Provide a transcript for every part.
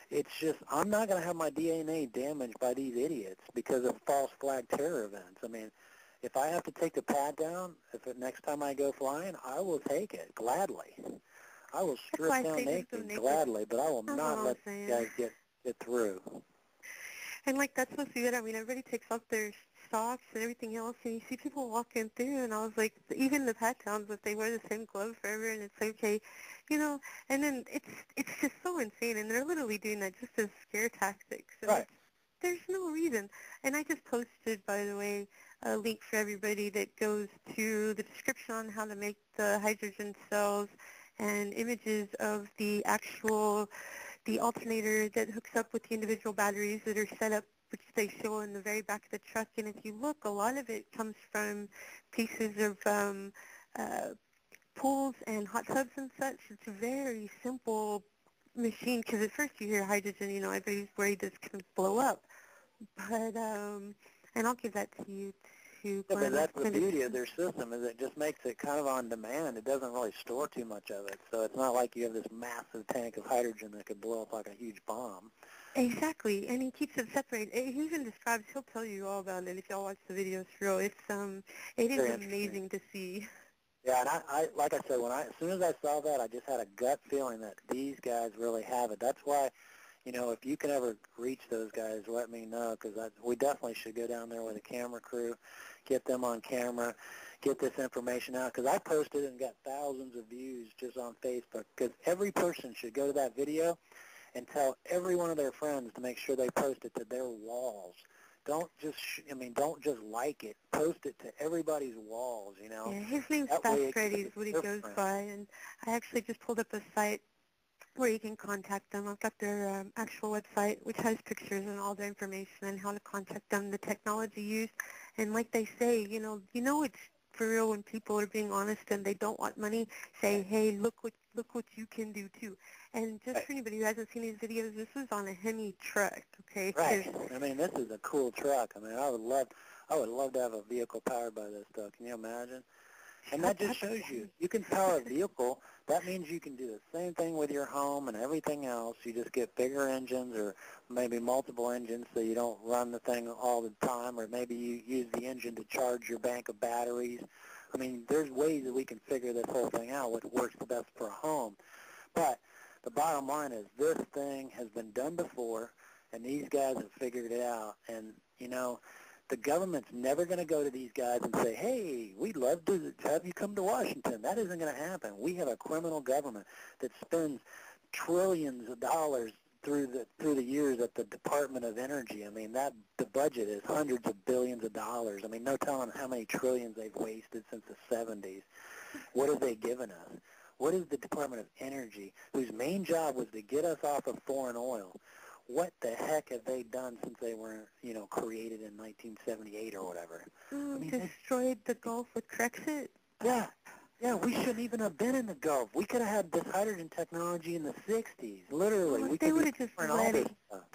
it's just, I'm not going to have my DNA damaged by these idiots because of false flag terror events. I mean, if I have to take the pad down, next time I go flying, I will take it gladly. I will strip down naked gladly, but I will not let you guys get through. And, like, that's supposed to be it. I mean, everybody takes off their socks and everything else, and you see people walking through, and I was like, even the pat downs, if they wear the same glove forever, and it's okay, you know, and then it's just so insane, and they're literally doing that just as scare tactics. And right. There's no reason. And I just posted, by the way, a link for everybody that goes to the description on how to make the hydrogen cells and images of the alternator that hooks up with the individual batteries that are set up, which they show in the very back of the truck. And if you look, a lot of it comes from pieces of pools and hot tubs and such. It's a very simple machine, because at first you hear hydrogen, you know, everybody's worried this can blow up. But, and I'll give that to you too, Glenn. Yeah, but that's the beauty of their system, is it just makes it kind of on demand. It doesn't really store too much of it. So it's not like you have this massive tank of hydrogen that could blow up like a huge bomb. Exactly, and he keeps it separated. He even describes, he'll tell you all about it if y'all watch the videos for real. It is amazing to see. Yeah, and I like I said, as soon as I saw that, I just had a gut feeling that these guys really have it. That's why, you know, if you can ever reach those guys, let me know, because we definitely should go down there with a camera crew, get them on camera, get this information out, because I posted it and got thousands of views just on Facebook, because every person should go to that video and tell every one of their friends to make sure they post it to their walls. Don't just, don't just like it. Post it to everybody's walls, you know. Yeah, his name's Fast Freddy is what he goes by, and I actually just pulled up a site where you can contact them. I've got their actual website, which has pictures and all their information and how to contact them, the technology used. And like they say, you know it's for real when people are being honest and they don't want money. Say, hey, look what you can do too. And just for anybody who hasn't seen these videos, this was on a Hemi truck, okay? Right. I mean, this is a cool truck. I mean, I would love to have a vehicle powered by this stuff. Can you imagine? And that just shows you can power a vehicle. That means you can do the same thing with your home and everything else. You just get bigger engines or maybe multiple engines so you don't run the thing all the time, or maybe you use the engine to charge your bank of batteries. I mean, there's ways that we can figure this whole thing out, what works the best for a home. But the bottom line is this thing has been done before, and these guys have figured it out. And, you know, the government's never going to go to these guys and say, hey, we'd love to have you come to Washington. That isn't going to happen. We have a criminal government that spends trillions of dollars through the years at the Department of Energy. I mean, the budget is hundreds of billions of dollars. I mean, no telling how many trillions they've wasted since the 70s. What have they given us? What is the Department of Energy, whose main job was to get us off of foreign oil? What the heck have they done since they were, created in 1978 or whatever? Destroyed the Gulf with Brexit? Yeah, we shouldn't even have been in the Gulf. We could have had this hydrogen technology in the 60s, literally. Well, if they would have just let it,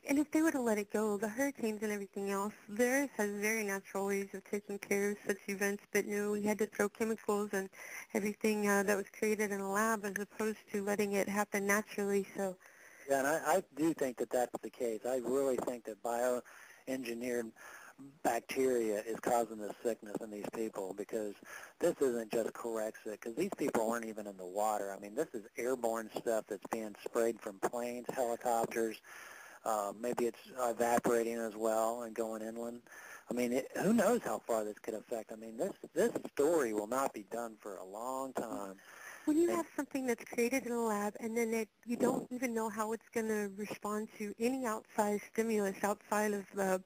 and if they would have let it go, the hurricanes and everything else, the Earth has very natural ways of taking care of such events, but no, we had to throw chemicals and everything that was created in a lab as opposed to letting it happen naturally, so... Yeah, and I do think that that's the case. I really think that bioengineered bacteria is causing this sickness in these people, because this isn't just Corexit, because these people weren't even in the water. I mean, this is airborne stuff that's being sprayed from planes, helicopters. Maybe it's evaporating as well and going inland. I mean, who knows how far this could affect. I mean, this story will not be done for a long time. When you have something that's created in a lab and then you don't even know how it's going to respond to any outside stimulus outside of, a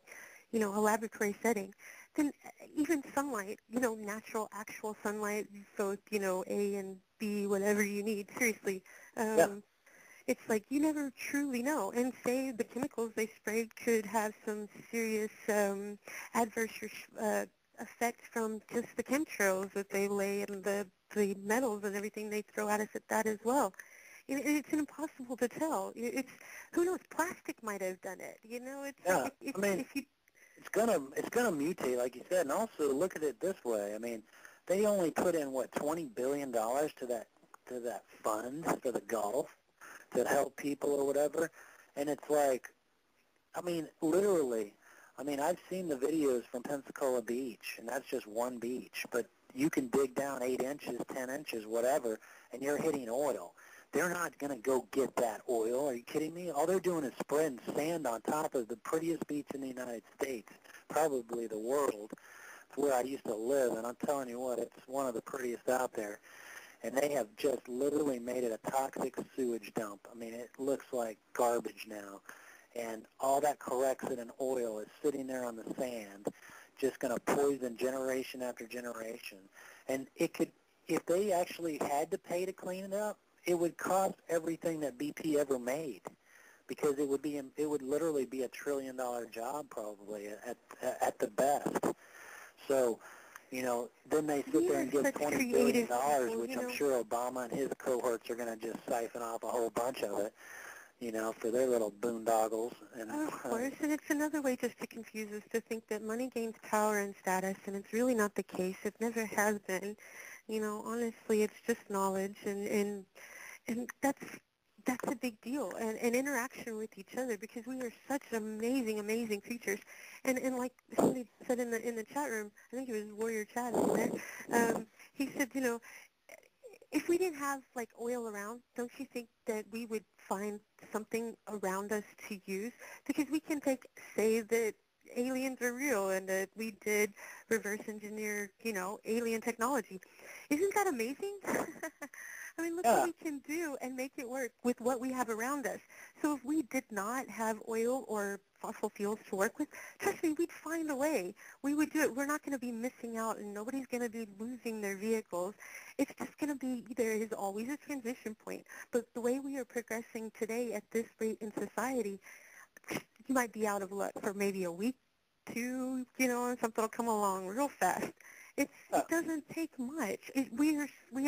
laboratory setting, then even sunlight, natural, actual sunlight, so, A and B, whatever you need, seriously, it's like you never truly know. And say the chemicals they sprayed could have some serious adverse effect from just the chemtrails that they lay and the metals and everything they throw at us at that as well. It's impossible to tell. Who knows? Plastic might have done it. It's gonna mutate, like you said. And also look at it this way. I mean, they only put in $20 billion to that fund for the Gulf to help people or whatever. And it's like, I mean, literally, I mean, I've seen the videos from Pensacola Beach, and that's just one beach, but you can dig down 8 inches, 10 inches, whatever, and you're hitting oil. They're not going to go get that oil. Are you kidding me? All they're doing is spreading sand on top of the prettiest beach in the United States, probably the world. It's where I used to live, and I'm telling you what, it's one of the prettiest out there. And they have just literally made it a toxic sewage dump. I mean, it looks like garbage now. And all that Corexit and oil is sitting there on the sand, just going to poison generation after generation. And it could, if they actually had to pay to clean it up, it would cost everything that BP ever made, because it would literally be $1 trillion job probably at the best. So, you know, then they sit there and give $20 billion, which I'm sure Obama and his cohorts are going to just siphon off a whole bunch of it, you know, for their little boondoggles. And, of course, and it's another way just to confuse us to think that money gains power and status, and it's really not the case. It never has been. You know, honestly, it's just knowledge, and that's a big deal, and interaction with each other, because we are such amazing, amazing creatures. And like somebody said in the chat room, I think it was Warrior Chat in there, he said, you know, if we didn't have like oil around, don't you think that we would find something around us to use? Because we can say that aliens are real and that we did reverse engineer, you know, alien technology. Isn't that amazing? I mean, look what we can do and make it work with what we have around us. So if we did not have oil or fossil fuels to work with, trust me, we'd find a way. We would do it. We're not going to be missing out, and nobody's going to be losing their vehicles. It's just going to be, there is always a transition point. But the way we are progressing today at this rate in society, you might be out of luck for maybe a week, 2, you know, and something will come along real fast. It doesn't take much.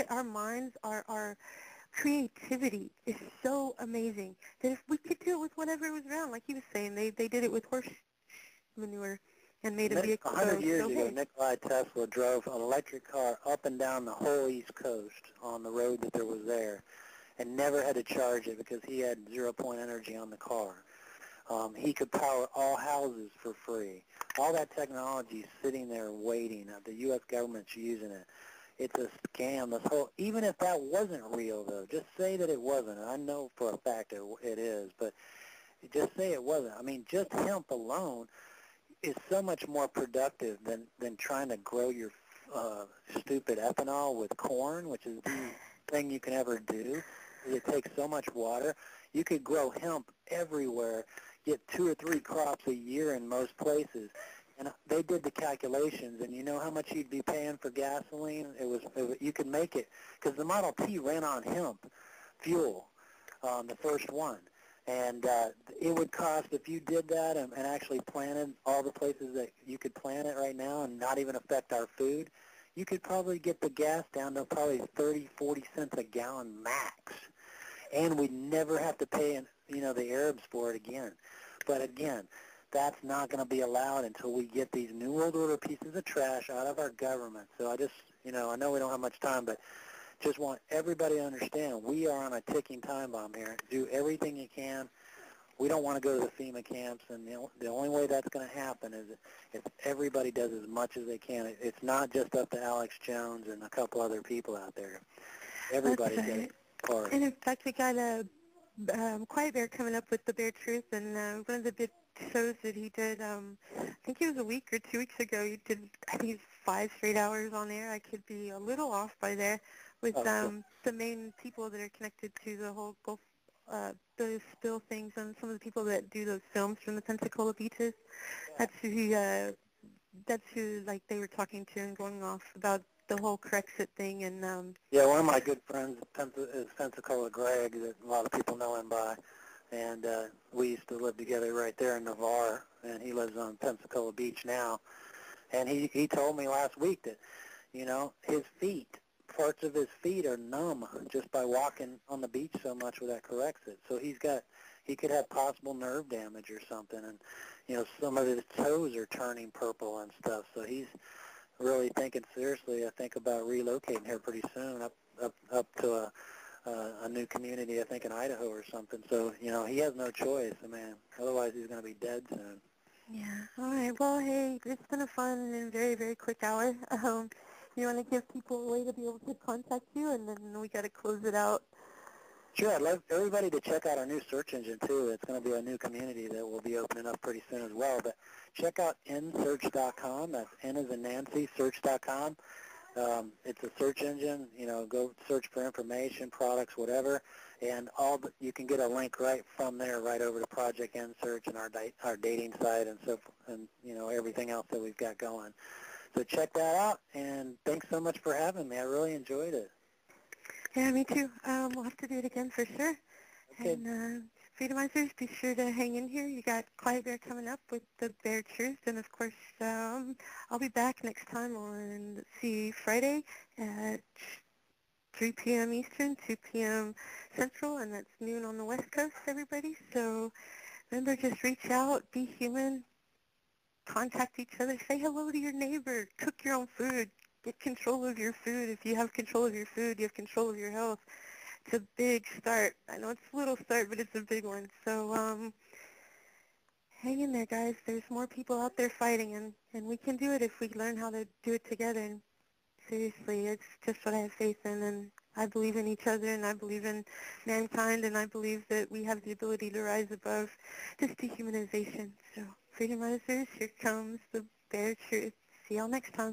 Our minds, our creativity is so amazing that if we could do it with whatever was around, like he was saying, they did it with horse manure and made a vehicle. 100 years ago, Nikola Tesla drove an electric car up and down the whole East Coast on the road that there was there, and never had to charge it because he had 0-point energy on the car. He could power all houses for free. All that technology is sitting there waiting. The U.S. government's using it. It's a scam. This whole, even if that wasn't real, though, just say that it wasn't. I know for a fact it is, but just say it wasn't. I mean, just hemp alone is so much more productive than trying to grow your stupid ethanol with corn, which is the thing you can ever do. It takes so much water. You could grow hemp everywhere, get 2 or 3 crops a year in most places. And they did the calculations, and you know how much you'd be paying for gasoline? You could make it, because the Model T ran on hemp fuel, the first one. And it would cost, if you did that and actually planted all the places that you could plant it right now and not even affect our food, you could probably get the gas down to probably 30, 40 cents a gallon max. And we'd never have to pay, you know, the Arabs for it again. But again, that's not going to be allowed until we get these New World Order pieces of trash out of our government. So I just, you know, I know we don't have much time, but just want everybody to understand we are on a ticking time bomb here. Do everything you can. We don't want to go to the FEMA camps, and the only way that's going to happen is if everybody does as much as they can. It's not just up to Alex Jones and a couple other people out there. Everybody's got a part. And in fact, we got a Quiet Bear coming up with the Bear Truth, and one of the big shows that he did, I think it was a week or 2 weeks ago, he did, I think it's 5 straight hours on air. I could be a little off by there, with the main people that are connected to the whole Gulf, the spill things, and some of the people that do those films from the Pensacola beaches. Yeah. That's who, like, they were talking to and going off about the whole Corexit thing. And yeah, one of my good friends is Pensacola Greg, that a lot of people know him by. And we used to live together right there in Navarre, and he lives on Pensacola Beach now. And he told me last week that, you know, his feet, parts of his feet are numb just by walking on the beach so much with that Corexit. So he could have possible nerve damage or something. And, you know, some of his toes are turning purple and stuff. So he's really thinking seriously, I think, about relocating here pretty soon up to a new community, I think, in Idaho or something. So, you know, he has no choice. I mean, otherwise he's going to be dead soon. Yeah. All right. Well, hey, it's been a fun and very, very quick hour. You want to give people a way to be able to contact you, and then we got to close it out. Sure. I'd love everybody to check out our new search engine, too. It's going to be a new community that will be opening up pretty soon as well. But check out nsearch.com. That's N as in Nancy, search.com. It's a search engine. You know, go search for information, products, whatever, and you can get a link right from there, right over to Project NSearch and our dating site and so and you know everything else that we've got going. So check that out, and thanks so much for having me. I really enjoyed it. Yeah, me too. We'll have to do it again for sure. Okay. And Freedomizers, be sure to hang in here. You got Quiet Bear coming up with the Bear Truth, and of course, I'll be back next time on, let's see, Friday at 3 p.m. Eastern, 2 p.m. Central, and that's noon on the West Coast, everybody. So remember, just reach out, be human, contact each other, say hello to your neighbor, cook your own food, get control of your food. If you have control of your food, you have control of your health. It's a big start. I know it's a little start, but it's a big one. So hang in there, guys. There's more people out there fighting, and we can do it if we learn how to do it together. And seriously, it's just what I have faith in, and I believe in each other, and I believe in mankind, and I believe that we have the ability to rise above this dehumanization. So, Freedomizers, here comes the Bear Truth. See y'all next time.